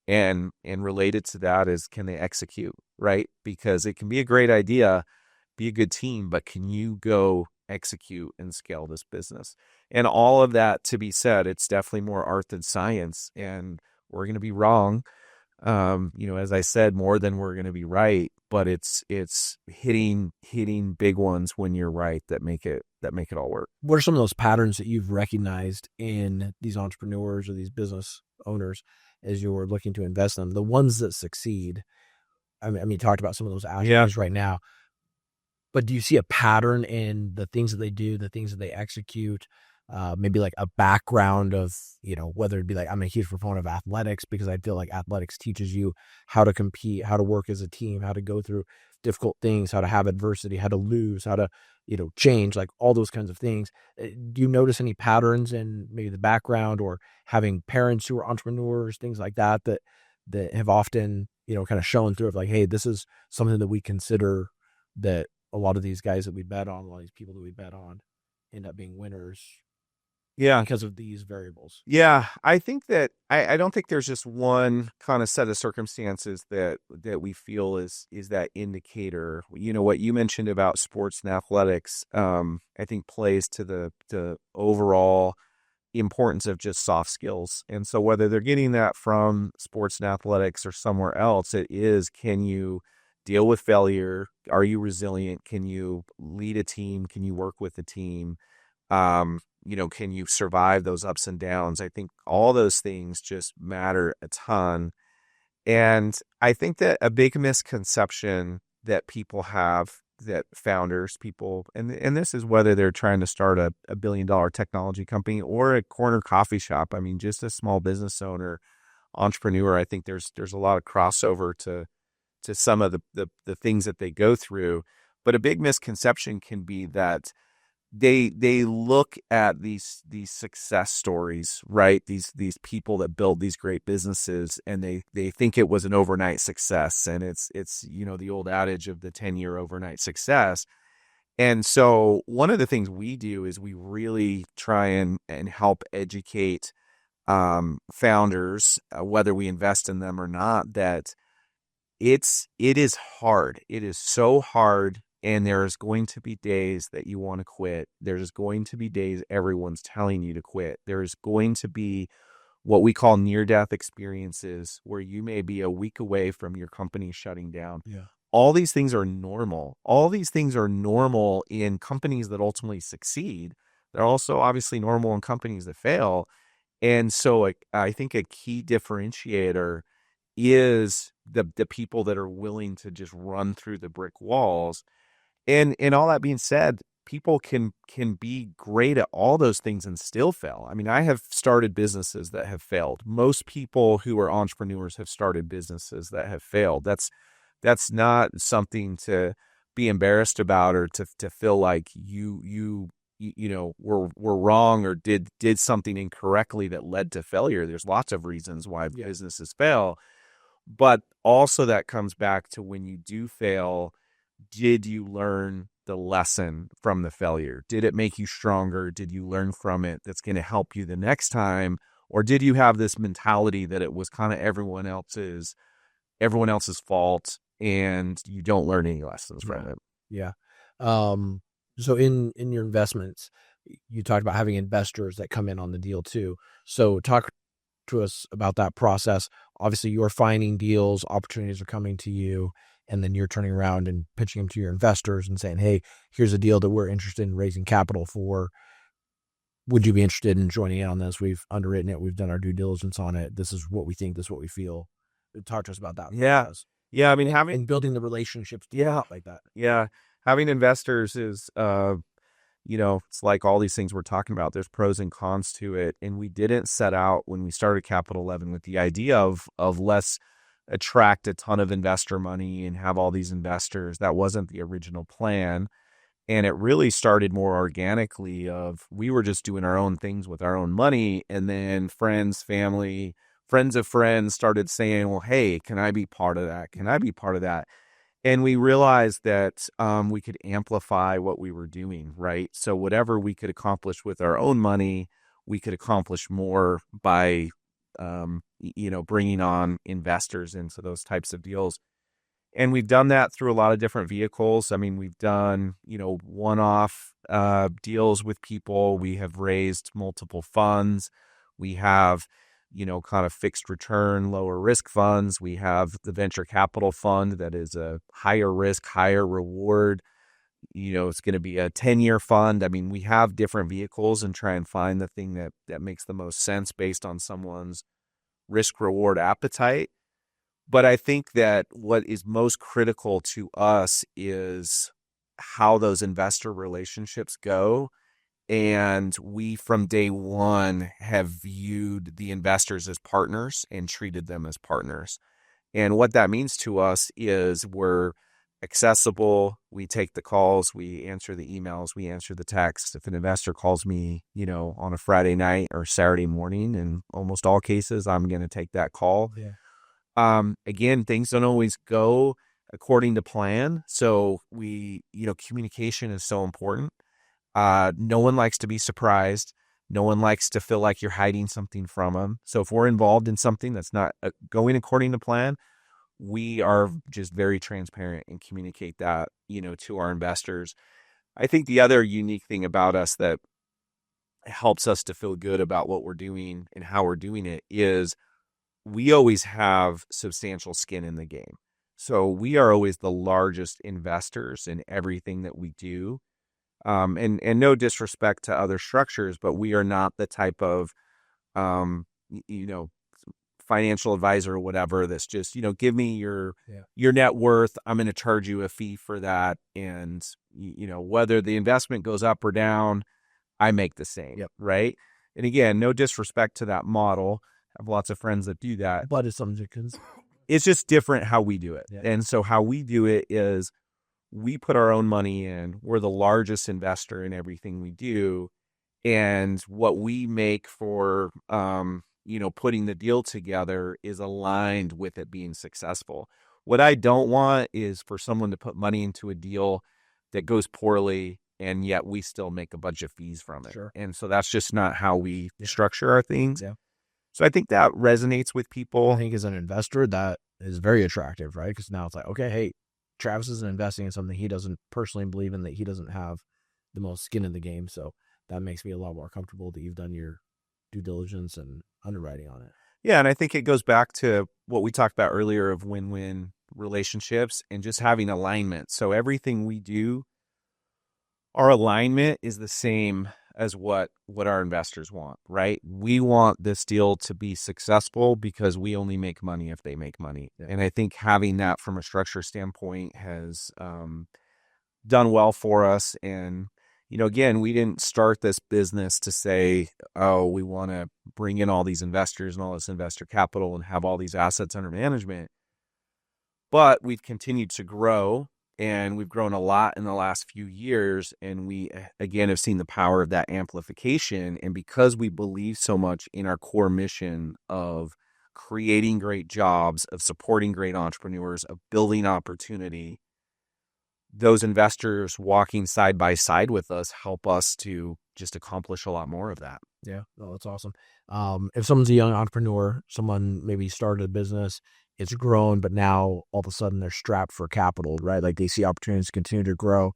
And related to that is, can they execute, right? Because it can be a great idea, be a good team, but can you go execute and scale this business? And all of that to be said, it's definitely more art than science, and we're going to be wrong. As I said, more than we're going to be right, but it's hitting big ones when you're right that make it all work. What are some of those patterns that you've recognized in these entrepreneurs or these business owners as you're looking to invest in them? The ones that succeed. You talked about some of those Yeah. attributes right now, but do you see a pattern in the things that they do, the things that they execute? Maybe like a background of, whether it be like, I'm a huge proponent of athletics because I feel like athletics teaches you how to compete, how to work as a team, how to go through difficult things, how to have adversity, how to lose, how to, change, like all those kinds of things. Do you notice any patterns in maybe the background or having parents who are entrepreneurs, things like that, that have often, kind of shown through of like, hey, this is something that we consider that a lot of these guys that we bet on, a lot of these people that we bet on end up being winners Yeah. because of these variables. Yeah, I think that I don't think there's just one kind of set of circumstances that we feel is that indicator. What you mentioned about sports and athletics, I think plays to the overall importance of just soft skills. And so whether they're getting that from sports and athletics or somewhere else, it is, can you deal with failure? Are you resilient? Can you lead a team? Can you work with a team? Can you survive those ups and downs? I think all those things just matter a ton. And I think that a big misconception that people have, that founders, people, and this is whether they're trying to start a billion-dollar technology company or a corner coffee shop. I mean, just a small business owner, entrepreneur. I think there's a lot of crossover to some of the things that they go through. But a big misconception can be that they look at these success stories, right? These people that build these great businesses, and they think it was an overnight success, and it's the old adage of the 10-year overnight success. And so one of the things we do is we really try and help educate founders, whether we invest in them or not, that it is hard. It is so hard. And there's going to be days that you want to quit. There's going to be days everyone's telling you to quit. There's going to be what we call near-death experiences where you may be a week away from your company shutting down. Yeah. All these things are normal. All these things are normal in companies that ultimately succeed. They're also obviously normal in companies that fail. And so I think a key differentiator is the people that are willing to just run through the brick walls. And all that being said, people can be great at all those things and still fail. I mean, I have started businesses that have failed. Most people who are entrepreneurs have started businesses that have failed. That's not something to be embarrassed about or to feel like were wrong or did something incorrectly that led to failure. There's lots of reasons why businesses fail. But also that comes back to when you do fail, did you learn the lesson from the failure? Did it make you stronger? Did you learn from it that's going to help you the next time? Or did you have this mentality that it was kind of everyone else's fault and you don't learn any lessons from it? Yeah. So in your investments, you talked about having investors that come in on the deal too. So talk to us about that process. Obviously, you're finding deals, opportunities are coming to you, and then you're turning around and pitching them to your investors and saying, hey, here's a deal that we're interested in raising capital for. Would you be interested in joining in on this? We've underwritten it. We've done our due diligence on it. This is what we think. This is what we feel. Talk to us about that process. Yeah. I mean, and building the relationships like that. Yeah. Having investors is, it's like all these things we're talking about. There's pros and cons to it. And we didn't set out when we started Capital 11 with the idea of let's attract a ton of investor money and have all these investors. That wasn't the original plan. And it really started more organically of we were just doing our own things with our own money. And then friends, family, friends of friends started saying, well, hey, can I be part of that? Can I be part of that? And we realized that we could amplify what we were doing, right? So whatever we could accomplish with our own money, we could accomplish more by, bringing on investors into those types of deals. And we've done that through a lot of different vehicles. I mean, we've done, one-off deals with people. We have raised multiple funds. We have kind of fixed return, lower risk funds. We have the venture capital fund that is a higher risk, higher reward. It's going to be a 10-year fund. I mean, we have different vehicles and try and find the thing that makes the most sense based on someone's risk reward appetite. But I think that what is most critical to us is how those investor relationships go. And we, from day one, have viewed the investors as partners and treated them as partners. And what that means to us is we're accessible. We take the calls, we answer the emails, we answer the texts. If an investor calls me, on a Friday night or Saturday morning, in almost all cases, I'm going to take that call. Yeah. Again, things don't always go according to plan. So communication is so important. No one likes to be surprised. No one likes to feel like you're hiding something from them. So if we're involved in something that's not going according to plan, we are just very transparent and communicate that, to our investors. I think the other unique thing about us that helps us to feel good about what we're doing and how we're doing it is we always have substantial skin in the game. So we are always the largest investors in everything that we do. And no disrespect to other structures, but we are not the type of, financial advisor or whatever that's just, give me your net worth. I'm going to charge you a fee for that. And, whether the investment goes up or down, I make the same. Yep. Right. And again, no disrespect to that model. I have lots of friends that do that. But It's just different how we do it. Yeah. And so how we do it is we put our own money in. We're the largest investor in everything we do. And what we make for, putting the deal together is aligned with it being successful. What I don't want is for someone to put money into a deal that goes poorly and yet we still make a bunch of fees from it. Sure. And so that's just not how we structure our things. Yeah. So I think that resonates with people. I think as an investor, that is very attractive, right? Because now it's like, okay, hey, Travis isn't investing in something he doesn't personally believe in, that he doesn't have the most skin in the game. So that makes me a lot more comfortable that you've done your due diligence and underwriting on it. Yeah, and I think it goes back to what we talked about earlier of win-win relationships and just having alignment. So everything we do, our alignment is the same as what our investors want, right? We want this deal to be successful because we only make money if they make money. Yeah. And I think having that from a structure standpoint has done well for us. And, again, we didn't start this business to say, oh, we want to bring in all these investors and all this investor capital and have all these assets under management. But we've continued to grow. And we've grown a lot in the last few years. And we, again, have seen the power of that amplification. And because we believe so much in our core mission of creating great jobs, of supporting great entrepreneurs, of building opportunity, those investors walking side by side with us help us to just accomplish a lot more of that. Yeah, no, that's awesome. If someone's a young entrepreneur, someone maybe started a business, it's grown, but now all of a sudden they're strapped for capital, right? Like they see opportunities to continue to grow.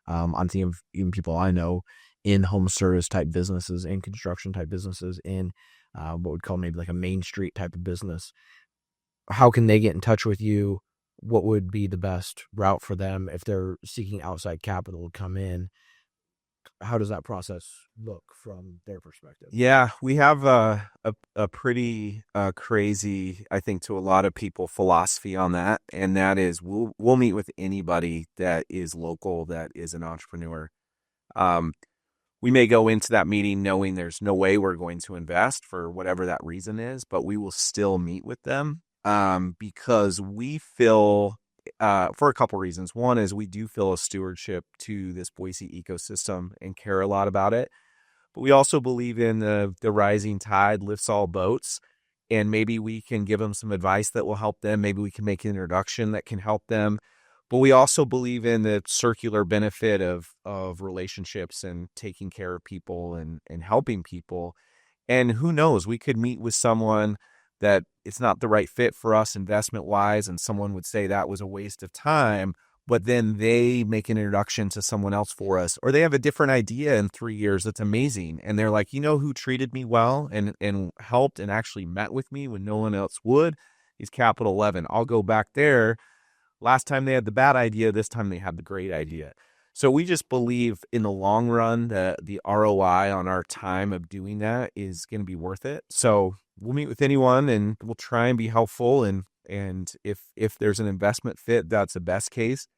I'm thinking of even people I know in home service type businesses, in construction type businesses, in what we'd call maybe like a Main Street type of business. How can they get in touch with you? What would be the best route for them if they're seeking outside capital to come in? How does that process look from their perspective? Yeah, we have a pretty crazy, I think, to a lot of people, philosophy on that, and that is we'll meet with anybody that is local, that is an entrepreneur. We may go into that meeting knowing there's no way we're going to invest for whatever that reason is, but we will still meet with them because we feel. For a couple reasons. One is we do feel a stewardship to this Boise ecosystem and care a lot about it. But we also believe in the rising tide lifts all boats. And maybe we can give them some advice that will help them. Maybe we can make an introduction that can help them. But we also believe in the circular benefit of relationships and taking care of people and helping people. And who knows, we could meet with someone that it's not the right fit for us investment wise, and someone would say that was a waste of time, but then they make an introduction to someone else for us, or they have a different idea in 3 years that's amazing. And they're like, you know who treated me well and helped and actually met with me when no one else would? Is Capital 11. I'll go back there. Last time they had the bad idea, this time they had the great idea. So we just believe in the long run that the ROI on our time of doing that is going to be worth it. So we'll meet with anyone and we'll try and be helpful. And if there's an investment fit, that's the best case.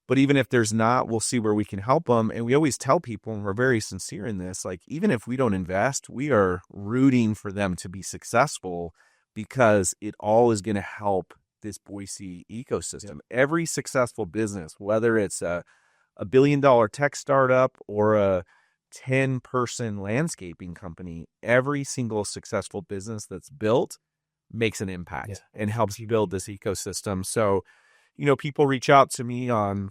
But even if there's not, we'll see where we can help them. And we always tell people, and we're very sincere in this, like, even if we don't invest, we are rooting for them to be successful because it all is going to help this Boise ecosystem. Yeah. Every successful business, whether it's a $1 billion tech startup or a 10-person landscaping company, every single successful business that's built makes an impact and helps you build this ecosystem. So, people reach out to me on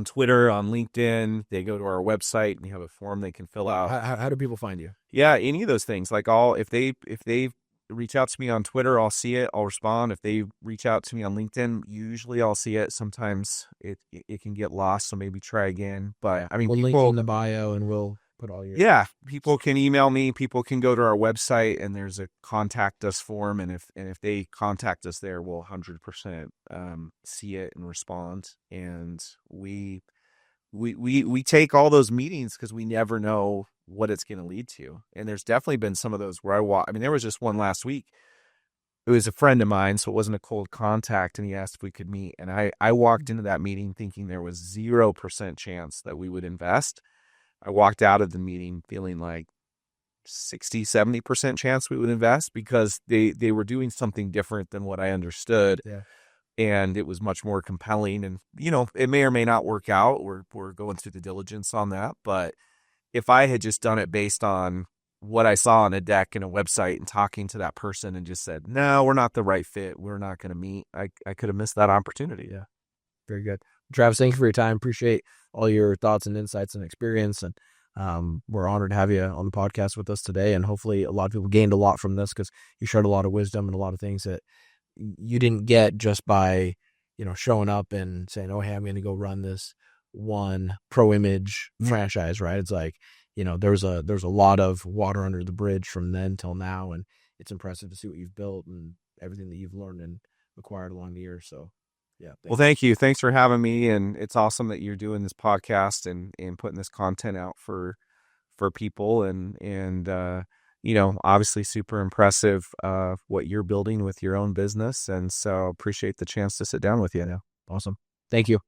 Twitter, on LinkedIn. They go to our website and we have a form they can fill out. How do people find you? Yeah, any of those things. Like if they reach out to me on Twitter, I'll see it, I'll respond. If they reach out to me on LinkedIn, usually I'll see it. Sometimes it can get lost, so maybe try again. But I mean, we'll link in the bio and we'll put all your... Yeah, people can email me, people can go to our website and there's a contact us form, and if they contact us there, we'll 100% see it and respond. And we take all those meetings because we never know what it's going to lead to. And there's definitely been some of those where I mean, there was just one last week. It was a friend of mine, so it wasn't a cold contact, and he asked if we could meet. And I walked into that meeting thinking there was 0% chance that we would invest. I walked out of the meeting feeling like 60-70% chance we would invest because they were doing something different than what I understood. Yeah. And it was much more compelling. And, it may or may not work out. We're going through the diligence on that. But if I had just done it based on what I saw on a deck and a website and talking to that person and just said, no, we're not the right fit, we're not going to meet, I could have missed that opportunity. Yeah. Very good. Travis, thank you for your time. Appreciate all your thoughts and insights and experience. And we're honored to have you on the podcast with us today. And hopefully a lot of people gained a lot from this because you shared a lot of wisdom and a lot of things that you didn't get just by, showing up and saying, oh, hey, I'm going to go run this one pro image franchise, right? It's like, there's a lot of water under the bridge from then till now. And it's impressive to see what you've built and everything that you've learned and acquired along the years. So, yeah. Well, thank you. Thanks for having me. And it's awesome that you're doing this podcast and putting this content out for people. And obviously super impressive what you're building with your own business. And so appreciate the chance to sit down with you now. Awesome. Thank you.